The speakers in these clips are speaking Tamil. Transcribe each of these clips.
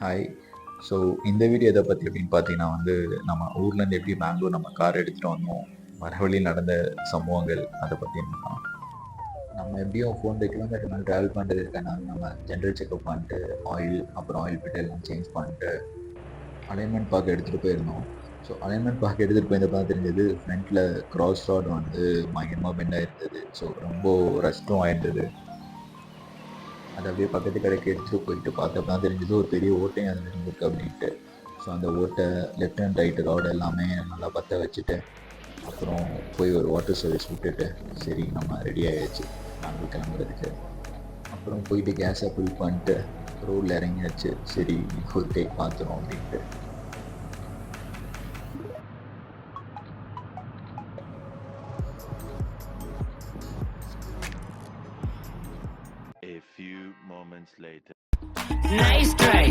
ஹாய். ஸோ இந்த வீடியோ எதை பற்றி அப்படின்னு பார்த்தீங்கன்னா நம்ம ஊர்லேருந்து எப்படி பெங்களூர் நம்ம கார் எடுத்துகிட்டு வந்தோம், வர வழியில் நடந்த சம்பவங்கள் அதை பற்றி தான். நம்ம எப்படியும் 400 கிலோமீட்டர் மேலே ட்ராவல் பண்ணுறதுக்கான நம்ம ஜென்ரல் செக்அப் பண்ணிட்டு அப்புறம் ஆயில் ஃபில்டர் எல்லாம் சேஞ்ச் பண்ணிட்டு அலைன்மெண்ட் பார்க்க எடுத்துகிட்டு போயிருந்தோம். ஸோ அலைன்மெண்ட் பார்க்க எடுத்துகிட்டு போயிருந்தப்ப தான் தெரிஞ்சது ஃப்ரண்ட்டில் கிராஸ் ராட் பயங்கரமாக பெண்டாக இருந்தது. ஸோ ரொம்ப ரஸ்ட்டும் ஆயிருந்தது. அதை அப்படியே பக்கத்து கடைக்கு எடுத்துகிட்டு போயிட்டு பார்த்தப்ப தான் தெரிஞ்சது ஒரு பெரிய ஓட்டையும் அதில் இருந்திருக்கு அப்படின்ட்டு. ஸோ அந்த ஓட்டை லெஃப்ட் அண்ட் ரைட்டு ராடு எல்லாமே நல்லா பற்ற வச்சுட்டு அப்புறம் போய் ஒரு வாட்டர் சர்வீஸ் விட்டுட்டு சரி நம்ம ரெடி ஆகிடுச்சு நாங்கள் கிளம்புறதுக்கு. அப்புறம் போயிட்டு கேஸை ஃபில் பண்ணிட்டு ரோடில் இறங்கியாச்சு. சரி ஒரு டேக் பார்த்துரும் அப்படின்ட்டு. A few moments later. Nice try,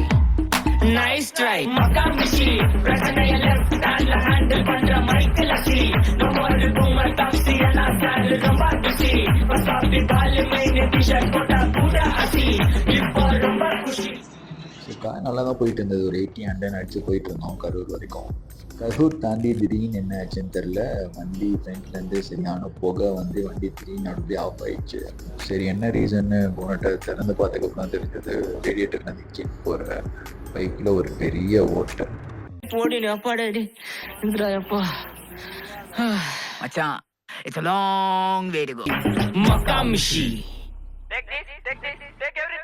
nice try. Makamishi, பிரச்சனைய left handல handle பண்ற மைக்கேல் அசி. No more boomer taxi and I stand ரொம்ப busy. பசாபி பால் மெயின் t-shirt போட்டா கூட அசி. இப்போ ரொம்ப குஷி. கார் நல்லா தான் போயிட்டு இருந்தது. ஒரு 80-100 அடிச்சு போயிட்டு இருந்தோம் கரூர் வரைக்கும். கரூர் தாண்டி திடீர்னு என்ன ஆச்சுன்னு தெரில. வண்டி ஃப்ரண்ட்லேருந்து சரியான புகை வண்டி திடீர்னு நடுவே ஆஃப் ஆயிடுச்சு. சரி என்ன ரீசன்னு போனட்டை திறந்து பார்த்ததுக்கப்புறம் தெரிஞ்சது ரேடியேட்டர் நதிக்கு போகிற பைக்கில் ஒரு பெரிய ஓட்டை. போடிடு அப்பாடடி இந்திராயப்பா மச்சான், it's a long way to go. Makamishi. Take this, take everything.